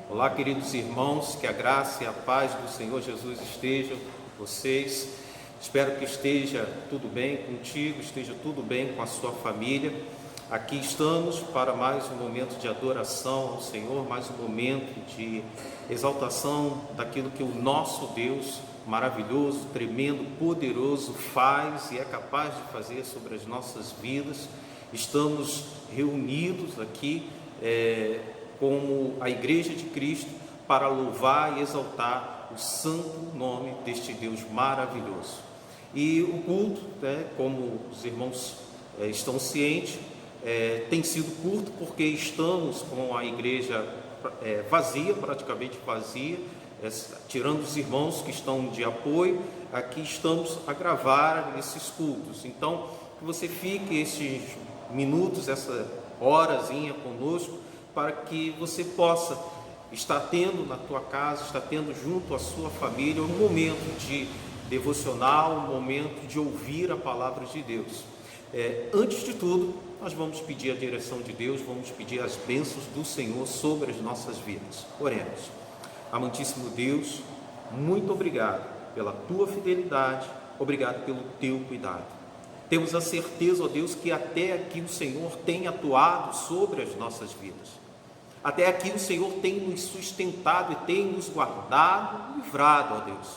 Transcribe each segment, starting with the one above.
Olá, queridos irmãos, que a graça e a paz do Senhor Jesus estejam com vocês. Espero que esteja tudo bem contigo, esteja tudo bem com a sua família. Aqui estamos para mais um momento de adoração ao Senhor, mais um momento de exaltação daquilo que o nosso Deus maravilhoso, tremendo, poderoso faz e é capaz de fazer sobre as nossas vidas. Estamos reunidos aqui como a Igreja de Cristo para louvar e exaltar o santo nome deste Deus maravilhoso. E o culto, como os irmãos estão cientes, tem sido curto porque estamos com a igreja vazia, praticamente vazia, tirando os irmãos que estão de apoio. Aqui estamos a gravar esses cultos. Então, que você fique esses minutos, essa horazinha conosco, para que você possa estar tendo na tua casa, estar tendo junto à sua família um momento de devocional, um momento de ouvir a palavra de Deus. Antes de tudo, nós vamos pedir a direção de Deus, vamos pedir as bênçãos do Senhor sobre as nossas vidas. Oremos. Amantíssimo Deus, muito obrigado pela tua fidelidade, obrigado pelo teu cuidado. Temos a certeza, ó Deus, que até aqui o Senhor tem atuado sobre as nossas vidas. Até aqui o Senhor tem nos sustentado e tem nos guardado, livrado, ó Deus.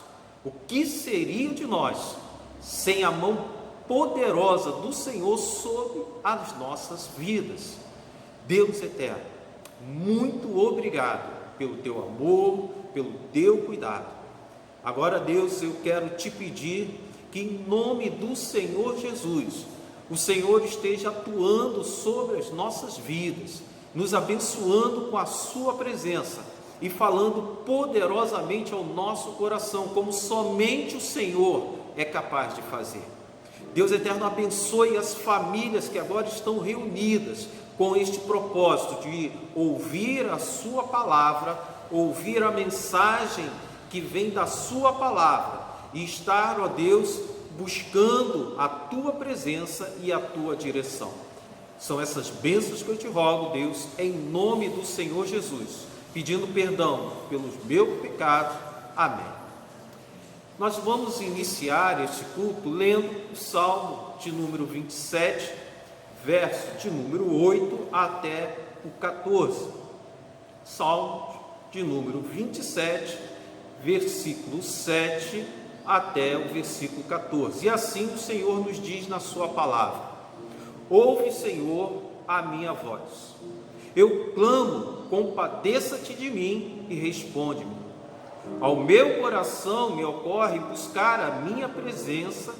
O que seria de nós sem a mão poderosa do Senhor sobre as nossas vidas? Deus eterno, muito obrigado pelo teu amor, pelo teu cuidado. Agora, Deus, eu quero te pedir que em nome do Senhor Jesus, o Senhor esteja atuando sobre as nossas vidas, nos abençoando com a sua presença e falando poderosamente ao nosso coração, como somente o Senhor é capaz de fazer. Deus eterno, abençoe as famílias que agora estão reunidas com este propósito de ouvir a sua palavra, ouvir a mensagem que vem da sua palavra e estar, ó Deus, buscando a tua presença e a tua direção. São essas bênçãos que eu te rogo, Deus, em nome do Senhor Jesus, pedindo perdão pelos meus pecados. Amém. Nós vamos iniciar este culto lendo o Salmo de número 27, verso de número 8 até o 14. Salmo de número 27, versículo 7 até o versículo 14. E assim o Senhor nos diz na sua palavra: ouve, Senhor, a minha voz. Eu clamo, compadeça-te de mim e responde-me. Ao meu coração me ocorre buscar a minha presença.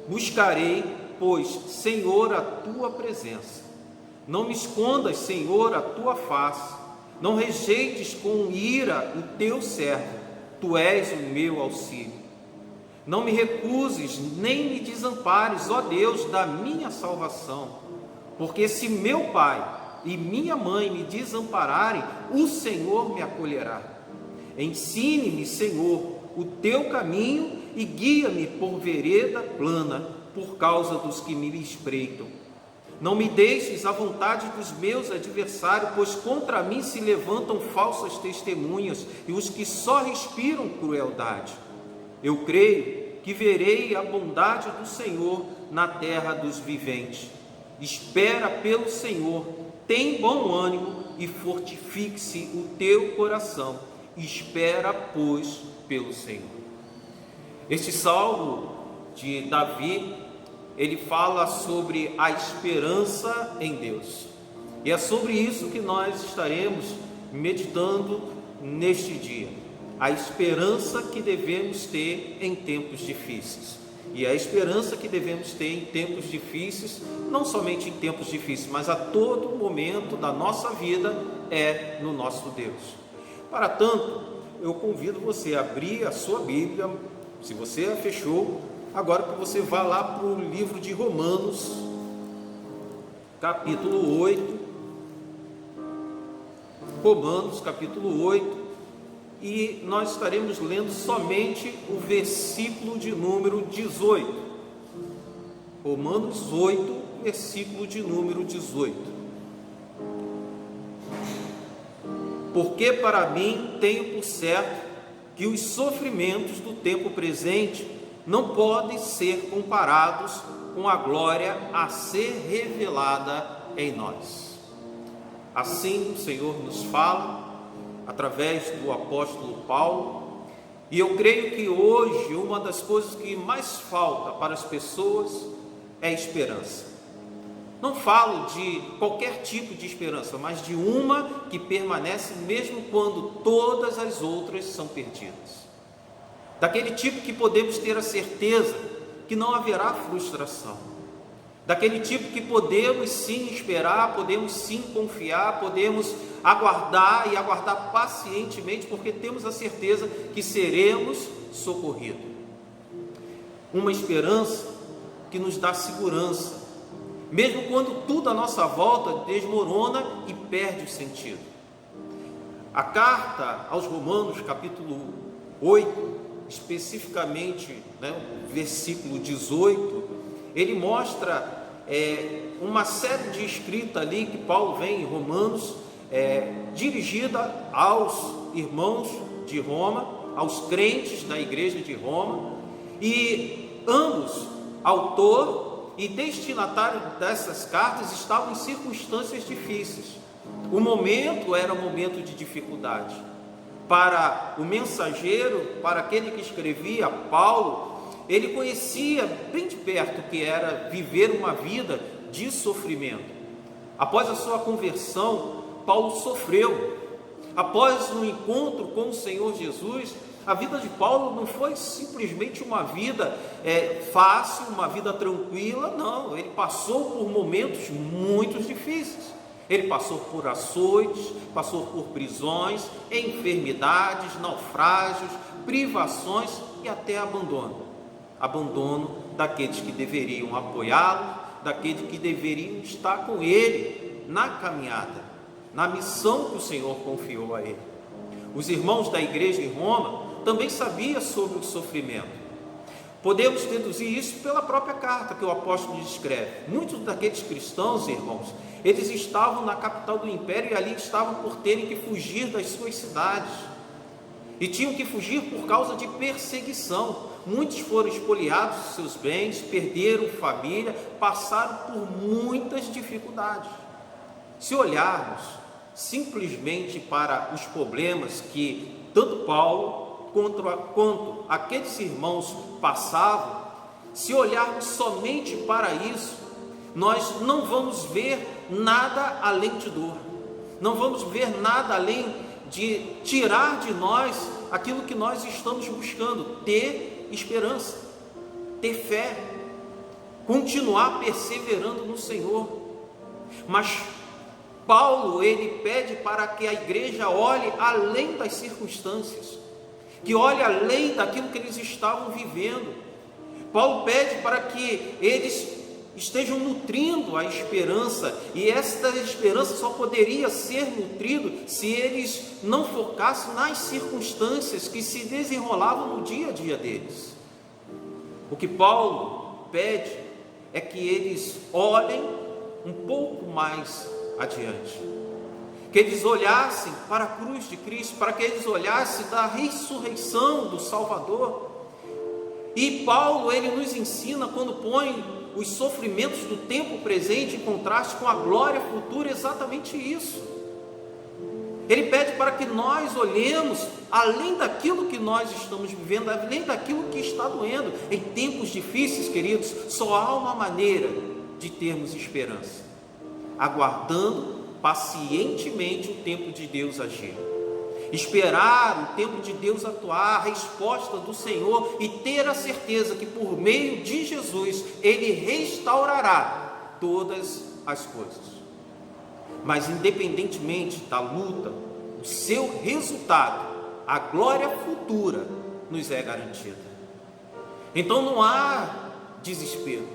Buscarei, pois, Senhor, a tua presença. Não me escondas, Senhor, a tua face. Não rejeites com ira o teu servo. Tu és o meu auxílio. Não me recuses, nem me desampares, ó Deus, da minha salvação. Porque se meu pai e minha mãe me desampararem, o Senhor me acolherá. Ensine-me, Senhor, o teu caminho e guia-me por vereda plana, por causa dos que me espreitam. Não me deixes à vontade dos meus adversários, pois contra mim se levantam falsas testemunhas e os que só respiram crueldade. Eu creio que verei a bondade do Senhor na terra dos viventes. Espera pelo Senhor, tem bom ânimo e fortifique-se o teu coração. Espera, pois, pelo Senhor. Este salmo de Davi, ele fala sobre a esperança em Deus. E é sobre isso que nós estaremos meditando neste dia. A esperança que devemos ter em tempos difíceis. E a esperança que devemos ter em tempos difíceis, não somente em tempos difíceis, mas a todo momento da nossa vida, é no nosso Deus. Para tanto, eu convido você a abrir a sua Bíblia, se você a fechou, agora que você vá lá para o livro de Romanos, capítulo 8. Romanos, capítulo 8. E nós estaremos lendo somente o versículo de número 18. Romanos 8, versículo de número 18. porque para mim tenho por certo que os sofrimentos do tempo presente não podem ser comparados com a glória a ser revelada em nós. Assim o Senhor nos fala através do apóstolo Paulo, e eu creio que hoje uma das coisas que mais falta para as pessoas é esperança. Não falo de qualquer tipo de esperança, mas de uma que permanece mesmo quando todas as outras são perdidas. Daquele tipo que podemos ter a certeza que não haverá frustração. Daquele tipo que podemos sim esperar, podemos sim confiar, podemos aguardar e aguardar pacientemente, porque temos a certeza que seremos socorridos. Uma esperança que nos dá segurança, mesmo quando tudo à nossa volta desmorona e perde o sentido. A carta aos Romanos, capítulo 8, especificamente, o versículo 18, ele mostra uma série de escrita ali que Paulo vem em Romanos, dirigida aos irmãos de Roma, aos crentes da igreja de Roma, e ambos, autor e destinatário dessas cartas, estavam em circunstâncias difíceis. O momento era um momento de dificuldade. Para o mensageiro, para aquele que escrevia, Paulo, ele conhecia bem de perto o que era viver uma vida de sofrimento. Após a sua conversão, Paulo sofreu. Após um encontro com o Senhor Jesus, a vida de Paulo não foi simplesmente uma vida fácil, uma vida tranquila, não. Ele passou por momentos muito difíceis. Ele passou por açoites, passou por prisões, enfermidades, naufrágios, privações e até abandono. Abandono daqueles que deveriam apoiá-lo, daqueles que deveriam estar com ele na caminhada, na missão que o Senhor confiou a ele. Os irmãos da igreja em Roma também sabiam sobre o sofrimento. Podemos deduzir isso pela própria carta que o apóstolo escreve. Muitos daqueles cristãos, irmãos, eles estavam na capital do império e ali estavam por terem que fugir das suas cidades. E tinham que fugir por causa de perseguição. Muitos foram espoliados de seus bens, perderam família, passaram por muitas dificuldades. Se olharmos simplesmente para os problemas que tanto Paulo quanto aqueles irmãos passavam, se olharmos somente para isso, nós não vamos ver nada além de dor, não vamos ver nada além de tirar de nós aquilo que nós estamos buscando: ter esperança, ter fé, continuar perseverando no Senhor. Mas Paulo, ele pede para que a igreja olhe além das circunstâncias, que olhe além daquilo que eles estavam vivendo. Paulo pede para que eles estejam nutrindo a esperança, e esta esperança só poderia ser nutrida se eles não focassem nas circunstâncias que se desenrolavam no dia a dia deles. O que Paulo pede é que eles olhem um pouco mais adiante, que eles olhassem para a cruz de Cristo, para que eles olhassem da ressurreição do Salvador. E Paulo, ele nos ensina, quando põe os sofrimentos do tempo presente em contraste com a glória futura, exatamente isso. Ele pede para que nós olhemos além daquilo que nós estamos vivendo, além daquilo que está doendo. Em tempos difíceis, queridos, só há uma maneira de termos esperança: aguardando pacientemente o tempo de Deus agir, esperar o tempo de Deus atuar, a resposta do Senhor, e ter a certeza que por meio de Jesus Ele restaurará todas as coisas. Mas independentemente da luta, o seu resultado, a glória futura, nos é garantida. Então não há desespero,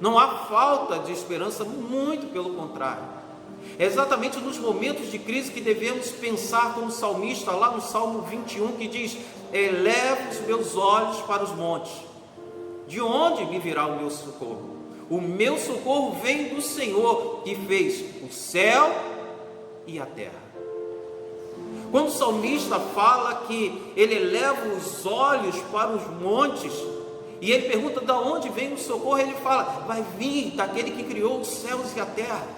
não há falta de esperança, muito pelo contrário. É exatamente nos momentos de crise que devemos pensar como o salmista, lá no Salmo 21, que diz: elevo os meus olhos para os montes, de onde me virá o meu socorro? O meu socorro vem do Senhor, que fez o céu e a terra. Quando o salmista fala que ele eleva os olhos para os montes, e ele pergunta de onde vem o socorro, ele fala, vai vir daquele que criou os céus e a terra.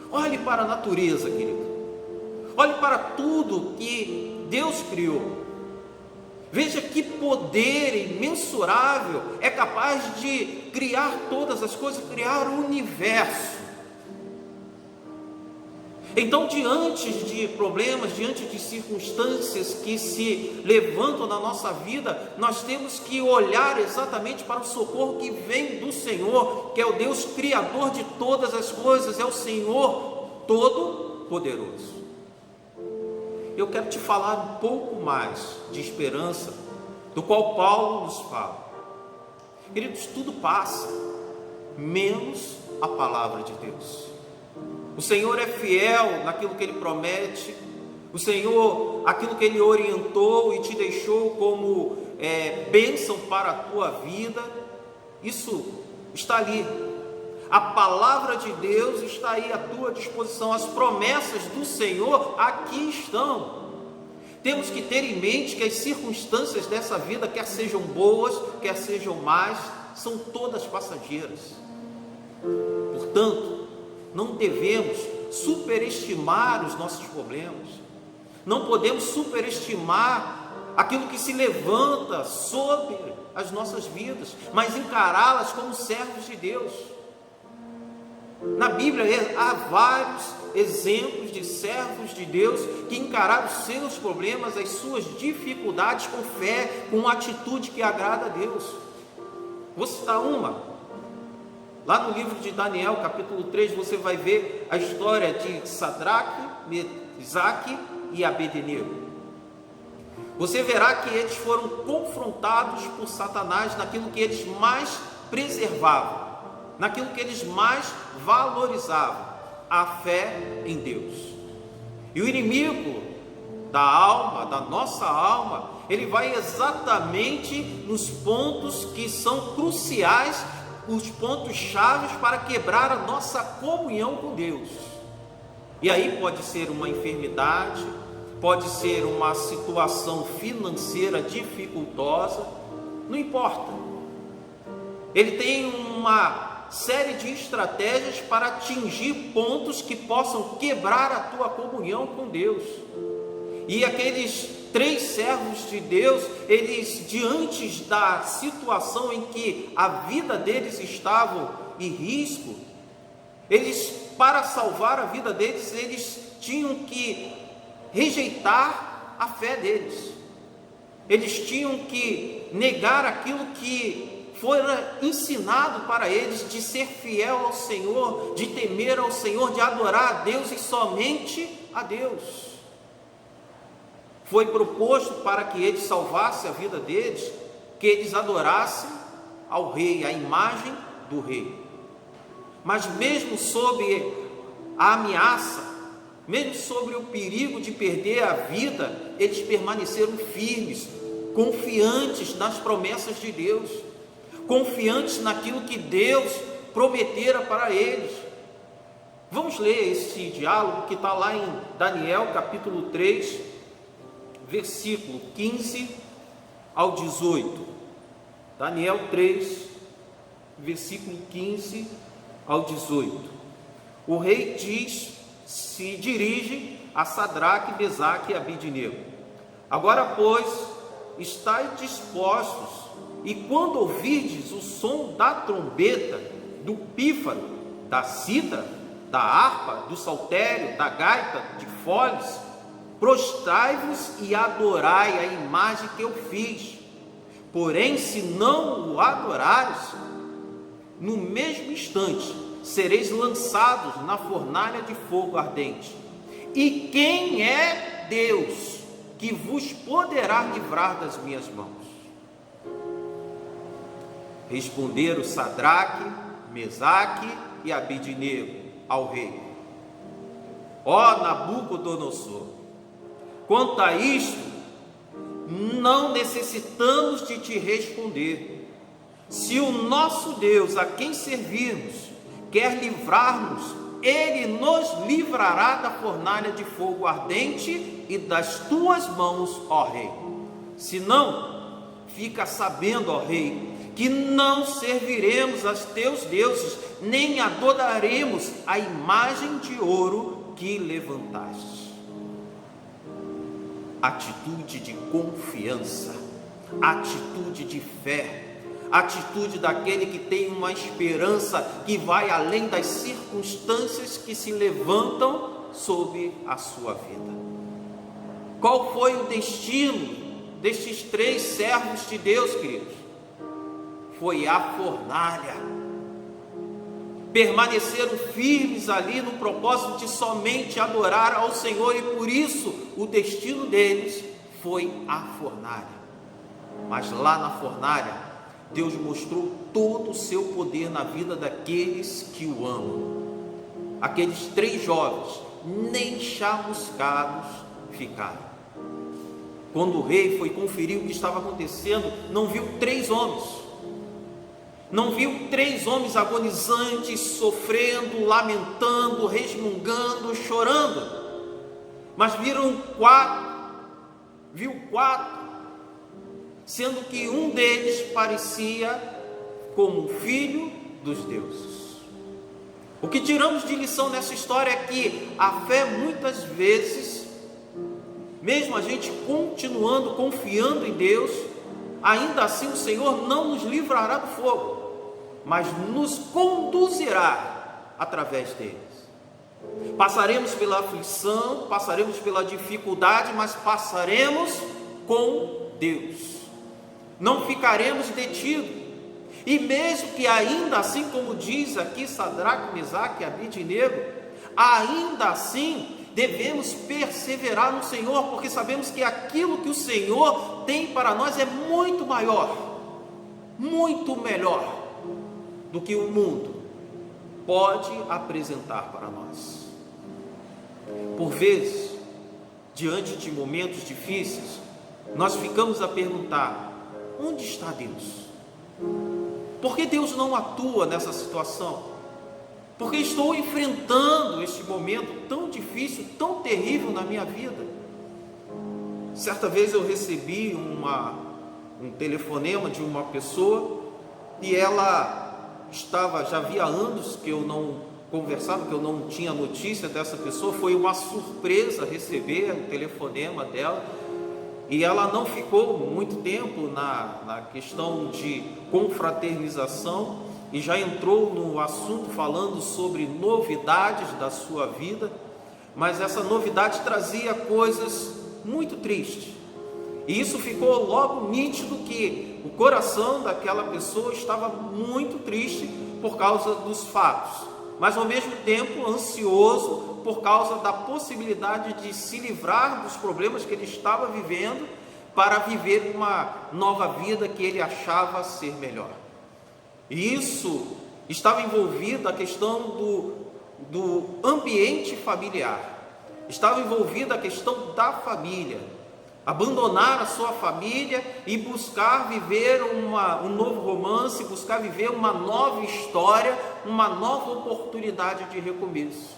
Olhe para a natureza, querido. Olhe para tudo que Deus criou. Veja que poder imensurável é capaz de criar todas as coisas, criar o universo. Então, diante de problemas, diante de circunstâncias que se levantam na nossa vida, nós temos que olhar exatamente para o socorro que vem do Senhor, que é o Deus Criador de todas as coisas, é o Senhor Todo-Poderoso. Eu quero te falar um pouco mais de esperança, do qual Paulo nos fala. Queridos, tudo passa, menos a palavra de Deus. O Senhor é fiel naquilo que Ele promete. O Senhor, aquilo que Ele orientou e te deixou como bênção para a tua vida, isso está ali. A palavra de Deus está aí à tua disposição. As promessas do Senhor aqui estão. Temos que ter em mente que as circunstâncias dessa vida, quer sejam boas, quer sejam más, são todas passageiras. Portanto, não devemos superestimar os nossos problemas. Não podemos superestimar aquilo que se levanta sobre as nossas vidas, mas encará-las como servos de Deus. Na Bíblia há vários exemplos de servos de Deus que encararam os seus problemas, as suas dificuldades com fé, com uma atitude que agrada a Deus. Vou citar uma. Lá no livro de Daniel, capítulo 3, você vai ver a história de Sadraque, Mesaque e Abednego. Você verá que eles foram confrontados por Satanás naquilo que eles mais preservavam, naquilo que eles mais valorizavam, a fé em Deus. E o inimigo da alma, da nossa alma, ele vai exatamente nos pontos que são cruciais, os pontos chaves para quebrar a nossa comunhão com Deus. E aí pode ser uma enfermidade, pode ser uma situação financeira dificultosa, não importa. Ele tem uma série de estratégias para atingir pontos que possam quebrar a tua comunhão com Deus. E aqueles 3 servos de Deus, eles, diante da situação em que a vida deles estava em risco, eles, para salvar a vida deles, eles tinham que rejeitar a fé deles. Eles tinham que negar aquilo que fora ensinado para eles, de ser fiel ao Senhor, de temer ao Senhor, de adorar a Deus e somente a Deus. Foi proposto para que eles salvassem a vida deles, que eles adorassem ao rei, a imagem do rei. Mas mesmo sob a ameaça, mesmo sobre o perigo de perder a vida, eles permaneceram firmes, confiantes nas promessas de Deus, confiantes naquilo que Deus prometera para eles. Vamos ler esse diálogo que está lá em Daniel capítulo 3, versículo 15 ao 18. Daniel 3, versículo 15 ao 18. O rei se dirige a Sadraque, Mesaque e Abednego. Agora, pois, estai dispostos, e quando ouvirdes o som da trombeta, do pífaro, da cítara, da harpa, do saltério, da gaita, de foles, prostrai-vos e adorai a imagem que eu fiz. Porém, se não o adorares, no mesmo instante sereis lançados na fornalha de fogo ardente. E quem é Deus que vos poderá livrar das minhas mãos? Responderam Sadraque, Mesaque e Abednego ao rei: ó Nabucodonosor, quanto a isto, não necessitamos de te responder. Se o nosso Deus, a quem servirmos, quer livrar-nos, ele nos livrará da fornalha de fogo ardente e das tuas mãos, ó rei. Se não, fica sabendo, ó rei, que não serviremos aos teus deuses, nem adoraremos a imagem de ouro que levantaste. Atitude de confiança, atitude de fé, atitude daquele que tem uma esperança que vai além das circunstâncias que se levantam sobre a sua vida. Qual foi o destino destes 3 servos de Deus, queridos? Foi a fornalha. Permaneceram firmes ali no propósito de somente adorar ao Senhor, e por isso o destino deles foi a fornalha. Mas lá na fornalha, Deus mostrou todo o seu poder na vida daqueles que o amam. Aqueles 3 jovens nem chamuscados ficaram. Quando o rei foi conferir o que estava acontecendo, não viu 3 homens. Não viu 3 homens agonizantes, sofrendo, lamentando, resmungando, chorando. Mas viram 4. Viu 4. Sendo que um deles parecia como um filho dos deuses. O que tiramos de lição nessa história é que a fé muitas vezes, mesmo a gente continuando confiando em Deus, ainda assim o Senhor não nos livrará do fogo, mas nos conduzirá através deles. Passaremos pela aflição, passaremos pela dificuldade, mas passaremos com Deus. Não ficaremos detidos. E mesmo que ainda assim, como diz aqui Sadraque, Mesaque e Abednego, ainda assim devemos perseverar no Senhor, porque sabemos que aquilo que o Senhor tem para nós é muito maior, muito melhor do que o mundo pode apresentar para nós. Por vezes, diante de momentos difíceis, nós ficamos a perguntar: onde está Deus? Por que Deus não atua nessa situação? Porque estou enfrentando este momento tão difícil, tão terrível na minha vida. Certa vez eu recebi um telefonema de uma pessoa, e ela já havia anos que eu não conversava, que eu não tinha notícia dessa pessoa. Foi uma surpresa receber o telefonema dela, e ela não ficou muito tempo na questão de confraternização, e já entrou no assunto falando sobre novidades da sua vida, mas essa novidade trazia coisas muito tristes, e isso ficou logo nítido que o coração daquela pessoa estava muito triste por causa dos fatos, mas ao mesmo tempo ansioso por causa da possibilidade de se livrar dos problemas que ele estava vivendo, para viver uma nova vida que ele achava ser melhor. E isso estava envolvido a questão do ambiente familiar, estava envolvida a questão da família, abandonar a sua família e buscar viver um novo romance, buscar viver uma nova história, uma nova oportunidade de recomeço.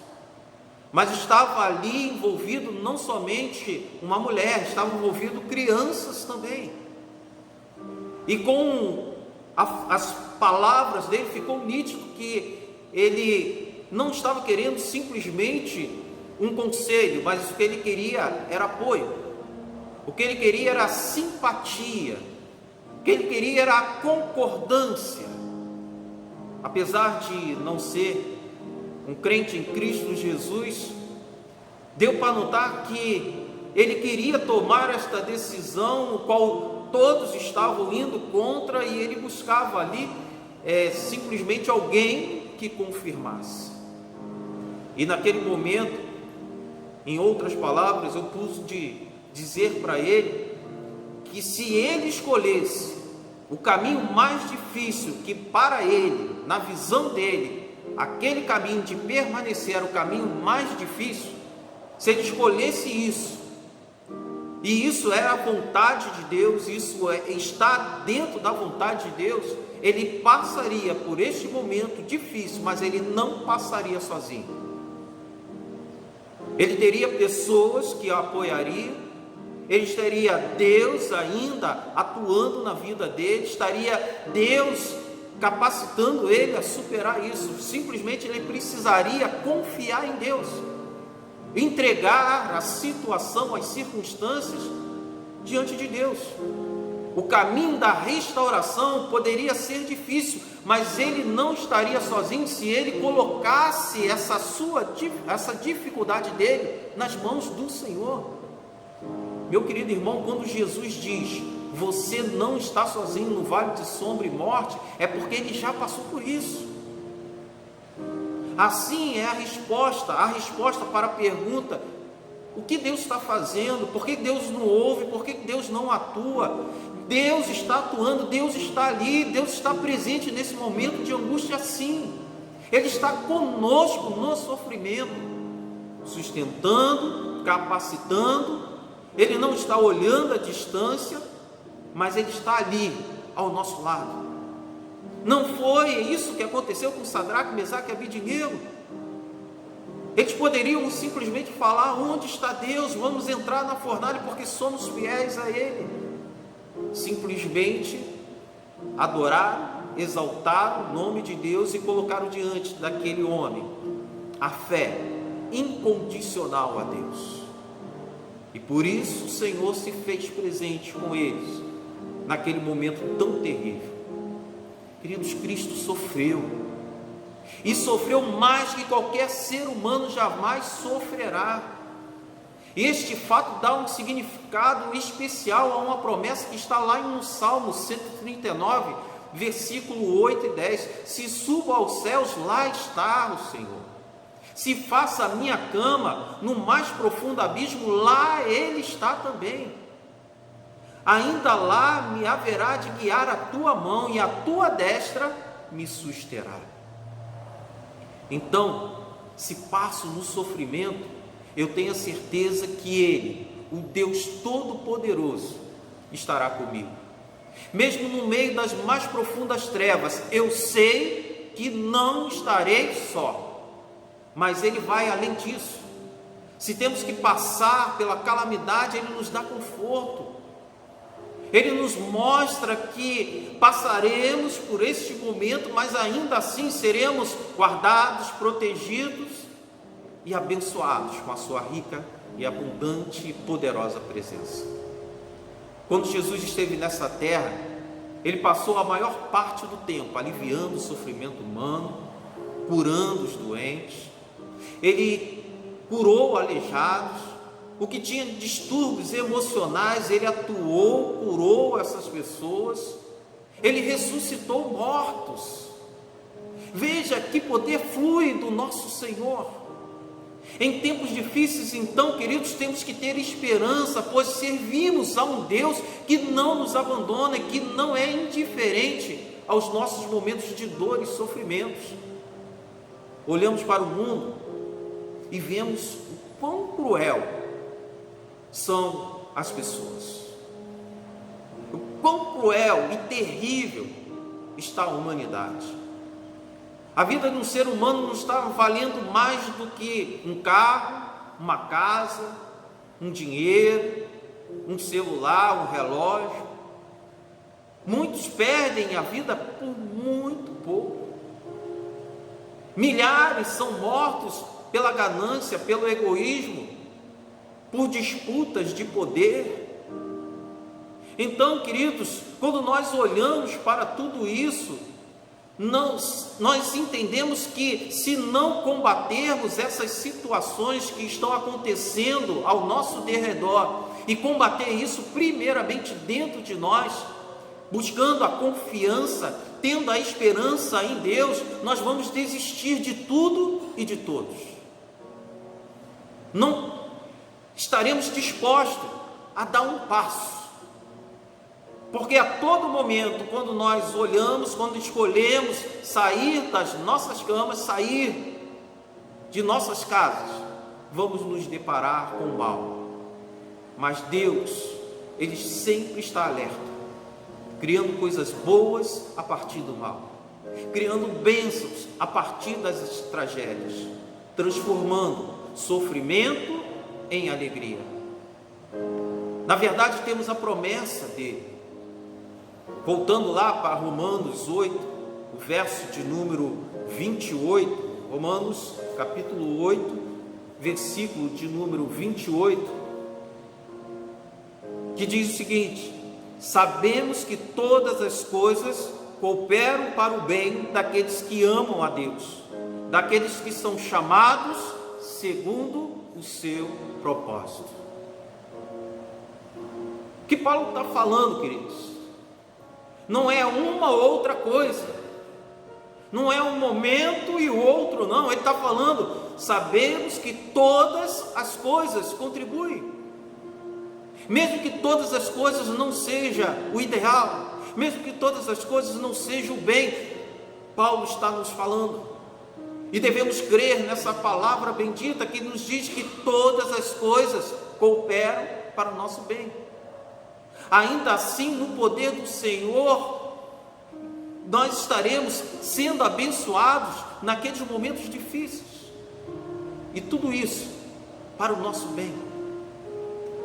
Mas estava ali envolvido não somente uma mulher, estavam envolvidos crianças também. E com as palavras dele ficou nítido que ele não estava querendo simplesmente um conselho, mas o que ele queria era apoio, o que ele queria era simpatia, o que ele queria era a concordância. Apesar de não ser um crente em Cristo Jesus, deu para notar que ele queria tomar esta decisão, no qual todos estavam indo contra, e ele buscava ali simplesmente alguém que confirmasse. E naquele momento, em outras palavras, eu pude dizer para ele que se ele escolhesse o caminho mais difícil, que para ele, na visão dele, aquele caminho de permanecer era o caminho mais difícil, se ele escolhesse isso, e isso era a vontade de Deus, isso está dentro da vontade de Deus, ele passaria por este momento difícil, mas ele não passaria sozinho. ele teria pessoas que o apoiariam, ele teria Deus ainda atuando na vida dele, estaria Deus capacitando ele a superar isso. Simplesmente ele precisaria confiar em Deus, entregar a situação, as circunstâncias diante de Deus. O caminho da restauração poderia ser difícil, mas ele não estaria sozinho se ele colocasse essa dificuldade dele nas mãos do Senhor. Meu querido irmão, quando Jesus diz: você não está sozinho no vale de sombra e morte, é porque ele já passou por isso. Assim é a resposta para a pergunta: o que Deus está fazendo? Por que Deus não ouve? Por que Deus não atua? Deus está atuando, Deus está ali, Deus está presente nesse momento de angústia, sim. Ele está conosco no sofrimento, sustentando, capacitando. Ele não está olhando à distância, mas Ele está ali, ao nosso lado. Não foi isso que aconteceu com Sadraque, Mesaque e Abednego? Eles poderiam simplesmente falar: onde está Deus? Vamos entrar na fornalha porque somos fiéis a Ele. Simplesmente adoraram, exaltaram o nome de Deus e colocaram diante daquele homem a fé incondicional a Deus. E por isso o Senhor se fez presente com eles naquele momento tão terrível. Queridos, Cristo sofreu, e sofreu mais que qualquer ser humano jamais sofrerá. Este fato dá um significado especial a uma promessa que está lá no Salmo 139, versículo 8 e 10. Se subo aos céus, lá está o Senhor. Se faça a minha cama no mais profundo abismo, lá Ele está também. Ainda lá me haverá de guiar a tua mão, e a tua destra me susterá. Então, se passo no sofrimento, eu tenho a certeza que Ele, o Deus Todo-Poderoso, estará comigo. Mesmo no meio das mais profundas trevas, eu sei que não estarei só. Mas Ele vai além disso. Se temos que passar pela calamidade, Ele nos dá conforto. Ele nos mostra que passaremos por este momento, mas ainda assim seremos guardados, protegidos e abençoados com a sua rica e abundante e poderosa presença. Quando Jesus esteve nessa terra, Ele passou a maior parte do tempo aliviando o sofrimento humano, curando os doentes. Ele curou aleijados, o que tinha distúrbios emocionais, Ele atuou, curou essas pessoas. Ele ressuscitou mortos. Veja que poder flui do nosso Senhor. Em tempos difíceis, então, queridos, temos que ter esperança, pois servimos a um Deus que não nos abandona, que não é indiferente aos nossos momentos de dor e sofrimentos. Olhamos para o mundo e vemos o quão cruel são as pessoas, o quão cruel e terrível está a humanidade. A vida de um ser humano não está valendo mais do que um carro, uma casa, um dinheiro, um celular, um relógio. Muitos perdem a vida por muito pouco. Milhares são mortos pela ganância, pelo egoísmo, por disputas de poder. Então, queridos, quando nós olhamos para tudo isso, nós entendemos que se não combatermos essas situações que estão acontecendo ao nosso derredor, e combater isso primeiramente dentro de nós, buscando a confiança, tendo a esperança em Deus, nós vamos desistir de tudo e de todos. Não estaremos dispostos a dar um passo. Porque a todo momento, quando nós olhamos, quando escolhemos sair das nossas camas, sair de nossas casas, vamos nos deparar com o mal. Mas Deus, Ele sempre está alerta, criando coisas boas a partir do mal, criando bênçãos a partir das tragédias, transformando, sofrimento em alegria. Na verdade, temos a promessa dele. Voltando lá para Romanos 8, o verso de número 28, Romanos capítulo 8, versículo de número 28, que diz o seguinte: sabemos que todas as coisas cooperam para o bem daqueles que amam a Deus, daqueles que são chamados segundo o seu propósito. O que Paulo está falando, queridos, não é uma ou outra coisa, não é um momento e o outro, não. Ele está falando, sabemos que todas as coisas contribuem, mesmo que todas as coisas não sejam o ideal, mesmo que todas as coisas não sejam o bem, Paulo está nos falando, e devemos crer nessa palavra bendita que nos diz que todas as coisas cooperam para o nosso bem. Ainda assim, no poder do Senhor, nós estaremos sendo abençoados naqueles momentos difíceis, e tudo isso para o nosso bem.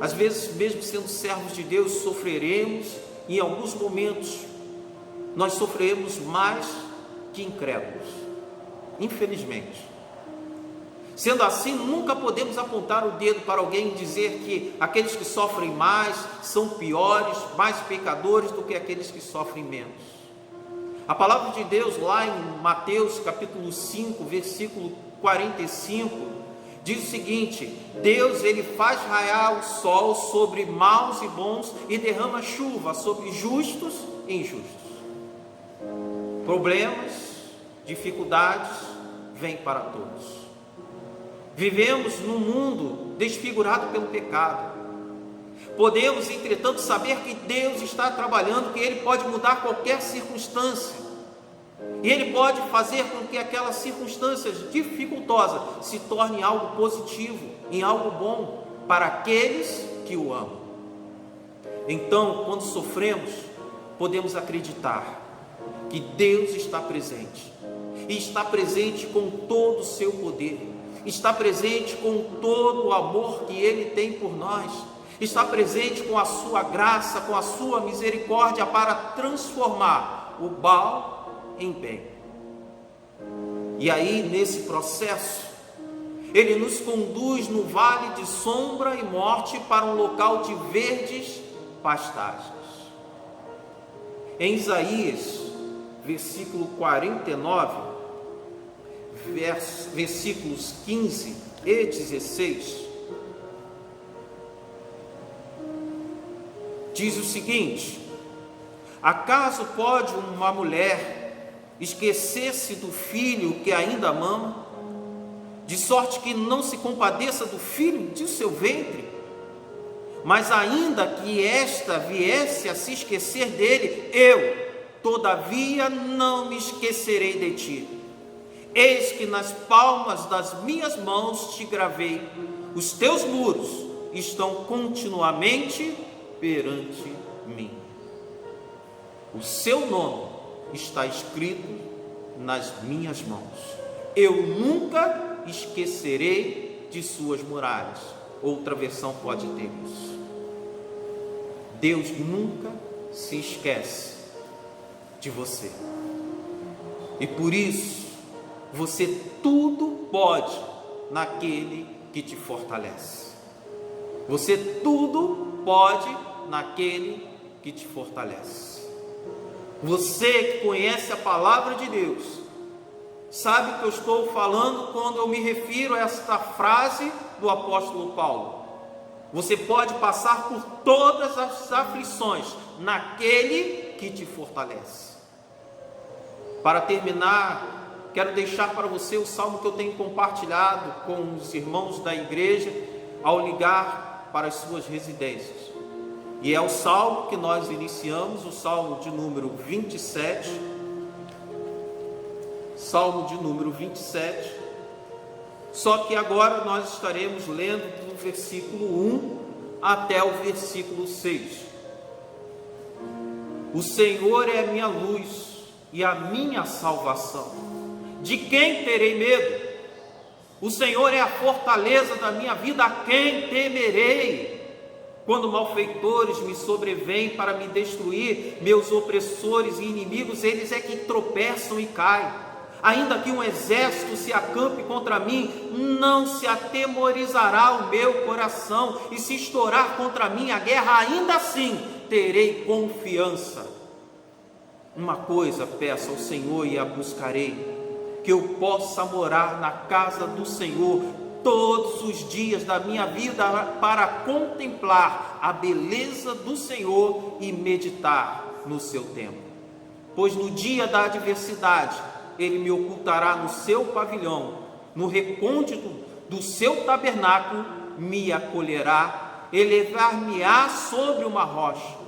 Às vezes, mesmo sendo servos de Deus, sofreremos, e em alguns momentos nós sofreremos mais que incrédulos, infelizmente. Sendo assim, nunca podemos apontar o dedo para alguém e dizer que aqueles que sofrem mais são piores, mais pecadores do que aqueles que sofrem menos. A palavra de Deus, lá em Mateus capítulo 5, versículo 45, diz o seguinte: Deus, ele faz raiar o sol sobre maus e bons e derrama chuva sobre justos e injustos. Problemas, dificuldades vêm para todos. Vivemos num mundo desfigurado pelo pecado. Podemos, entretanto, saber que Deus está trabalhando, que Ele pode mudar qualquer circunstância, e Ele pode fazer com que aquela circunstância dificultosa se torne algo positivo, em algo bom para aqueles que o amam. Então, quando sofremos, podemos acreditar que Deus está presente, e está presente com todo o seu poder, está presente com todo o amor que Ele tem por nós, está presente com a sua graça, com a sua misericórdia para transformar o mal em bem. E aí, nesse processo, Ele nos conduz no vale de sombra e morte para um local de verdes pastagens. Em Isaías, versículo 49, versículos 15 e 16, diz o seguinte: acaso pode uma mulher esquecer-se do filho que ainda mama, de sorte que não se compadeça do filho de seu ventre? Mas ainda que esta viesse a se esquecer dele, eu, todavia, não me esquecerei de ti. Eis que nas palmas das minhas mãos te gravei, os teus muros estão continuamente perante mim. O seu nome está escrito nas minhas mãos. Eu nunca esquecerei de suas muralhas. Outra versão pode ter isso. Deus nunca se esquece de você. E por isso, você tudo pode naquele que te fortalece. Você tudo pode naquele que te fortalece. Você que conhece a palavra de Deus, sabe o que eu estou falando quando eu me refiro a esta frase do apóstolo Paulo. Você pode passar por todas as aflições naquele que te fortalece. Para terminar, quero deixar para você o salmo que eu tenho compartilhado com os irmãos da igreja ao ligar para as suas residências. E é o salmo que nós iniciamos, o salmo de número 27. Salmo de número 27. Só que agora nós estaremos lendo do versículo 1 até o versículo 6. O Senhor é a minha luz e a minha salvação. De quem terei medo? O Senhor é a fortaleza da minha vida, a quem temerei? Quando malfeitores me sobrevêm para me destruir, meus opressores e inimigos, eles é que tropeçam e caem. Ainda que um exército se acampe contra mim, não se atemorizará o meu coração, e se estourar contra mim a guerra, ainda assim terei confiança. Uma coisa peço ao Senhor e a buscarei, que eu possa morar na casa do Senhor todos os dias da minha vida, para contemplar a beleza do Senhor e meditar no seu templo. Pois no dia da adversidade, Ele me ocultará no seu pavilhão, no recôndito do seu tabernáculo me acolherá, elevar-me-á sobre uma rocha.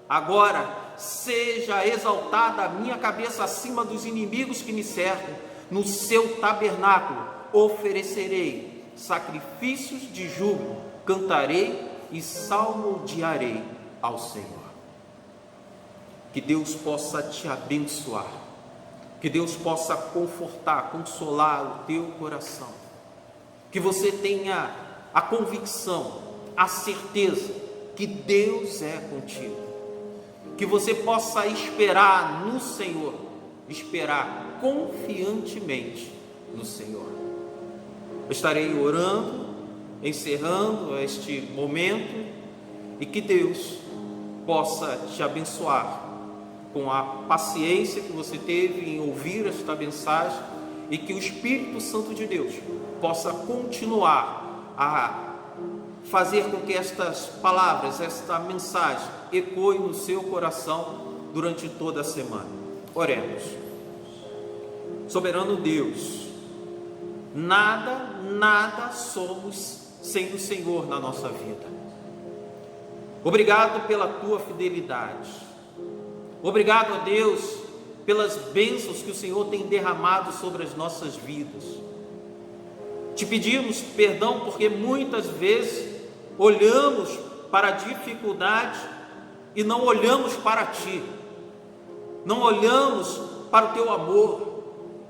Agora seja exaltada a minha cabeça acima dos inimigos que me cercam. No seu tabernáculo oferecerei sacrifícios de júbilo, cantarei e salmodiarei ao Senhor. Que Deus possa te abençoar, que Deus possa confortar, consolar o teu coração, que você tenha a convicção, a certeza que Deus é contigo, que você possa esperar no Senhor, esperar confiantemente no Senhor. Eu estarei orando, encerrando este momento, e que Deus possa te abençoar com a paciência que você teve em ouvir esta mensagem, e que o Espírito Santo de Deus possa continuar a fazer com que estas palavras, esta mensagem ecoe no seu coração durante toda a semana. Oremos. Soberano Deus, nada somos sem o Senhor na nossa vida. Obrigado pela tua fidelidade. Obrigado a Deus pelas bênçãos que o Senhor tem derramado sobre as nossas vidas. Te pedimos perdão porque muitas vezes olhamos para a dificuldade e não olhamos para Ti, não olhamos para o Teu amor,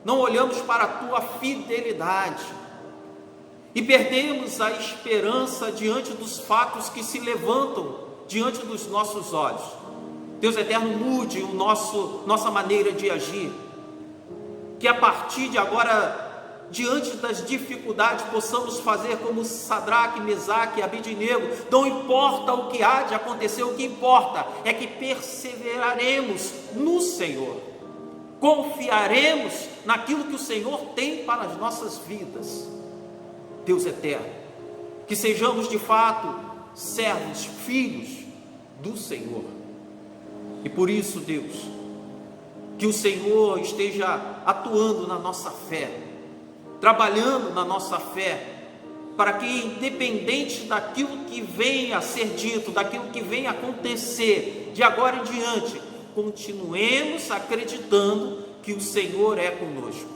não olhamos para a Tua fidelidade, e perdemos a esperança diante dos fatos que se levantam diante dos nossos olhos. Deus eterno, mude nossa maneira de agir, que a partir de agora, diante das dificuldades, possamos fazer como Sadraque, Mesaque e Abednego. Não importa o que há de acontecer, o que importa é que perseveraremos no Senhor, confiaremos naquilo que o Senhor tem para as nossas vidas. Deus eterno, que sejamos de fato servos, filhos do Senhor. E por isso, Deus, que o Senhor esteja atuando na nossa fé, trabalhando na nossa fé, para que, independente daquilo que venha a ser dito, daquilo que venha a acontecer de agora em diante, continuemos acreditando que o Senhor é conosco.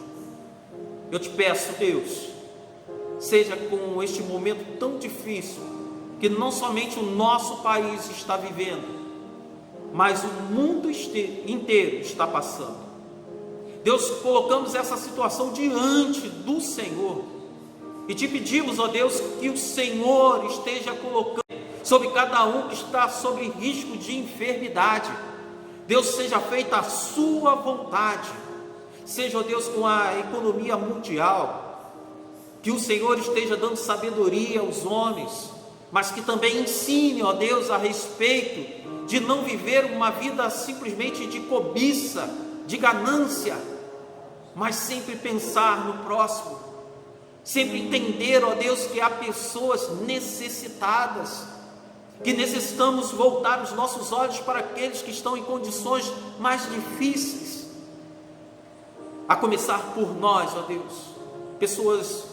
Eu te peço, Deus, seja com este momento tão difícil, que não somente o nosso país está vivendo, mas o mundo inteiro está passando. Deus, colocamos essa situação diante do Senhor e te pedimos, ó Deus, que o Senhor esteja colocando sobre cada um que está sob risco de enfermidade. Deus, seja feita a sua vontade, seja, ó Deus, com a economia mundial, que o Senhor esteja dando sabedoria aos homens, mas que também ensine, ó Deus, a respeito de não viver uma vida simplesmente de cobiça, de ganância, mas sempre pensar no próximo, sempre entender, ó Deus, que há pessoas necessitadas, que necessitamos voltar os nossos olhos para aqueles que estão em condições mais difíceis, a começar por nós, ó Deus, pessoas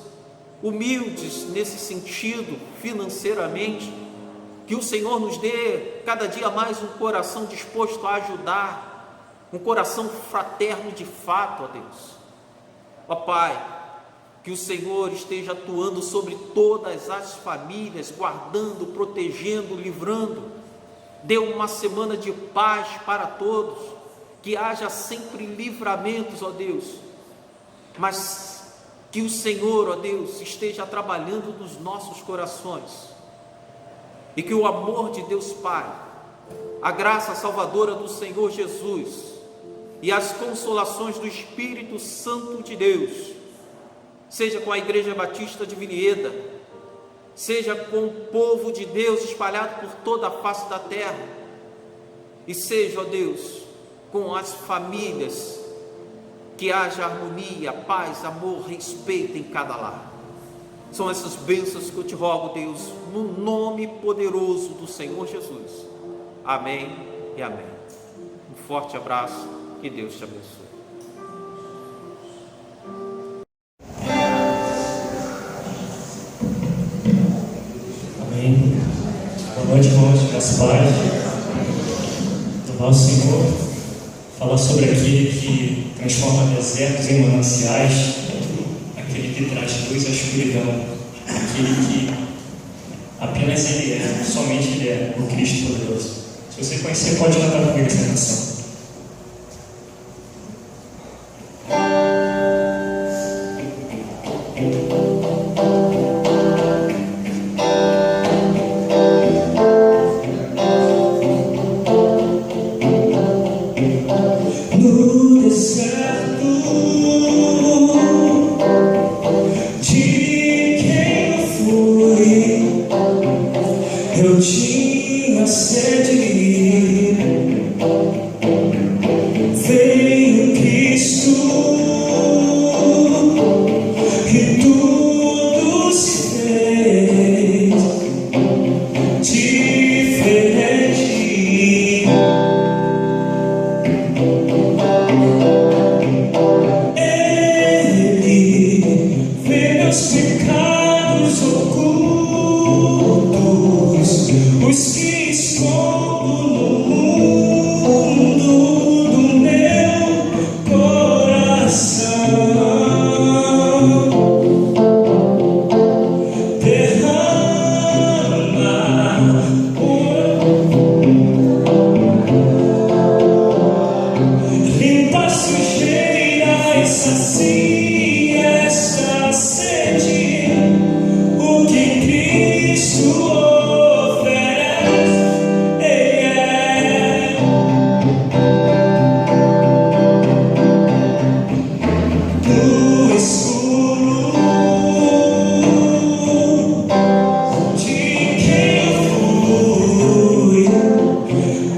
humildes nesse sentido, financeiramente, que o Senhor nos dê cada dia mais um coração disposto a ajudar, um coração fraterno de fato, ó Deus. Ó Pai, que o Senhor esteja atuando sobre todas as famílias, guardando, protegendo, livrando. Dê uma semana de paz para todos, que haja sempre livramentos, ó Deus, mas Que o Senhor, ó Deus, esteja trabalhando nos nossos corações, e que o amor de Deus Pai, a graça salvadora do Senhor Jesus e as consolações do Espírito Santo de Deus, seja com a Igreja Batista de Vinhedo, seja com o povo de Deus espalhado por toda a face da terra, e seja, ó Deus, com as famílias, que haja harmonia, paz, amor, respeito em cada lar. São essas bênçãos que eu te rogo, Deus, no nome poderoso do Senhor Jesus. Amém e amém. Um forte abraço, que Deus te abençoe. Amém. Boa noite, irmãos, graças a Deus. Do nosso Senhor, falar sobre aquele que transforma desertos em mananciais, aquele que traz luz à escuridão, aquele que apenas Ele é, somente Ele é, o Cristo poderoso. Se você conhecer, pode cantar comigo essa canção. No deserto de quem eu fui, eu tinha sede, veio Cristo e tudo se fez diferente. Meus pecados ocultos, os que escondo no mundo do meu coração, derrama limpa a sujeira e sacia esta sede, o que Cristo oferece, Ele é. No escuro de quem eu fui,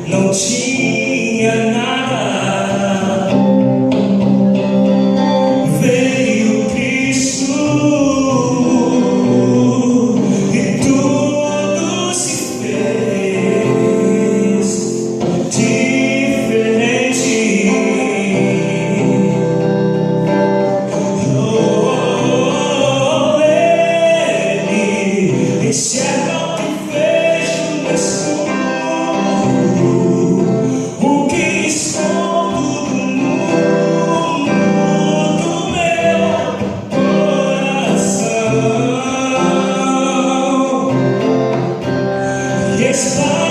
não tinha nada, veio Cristo e tudo se fez diferente. Ele enxerga o que vejo no escuro, o que escondo no mundo do meu coração, e está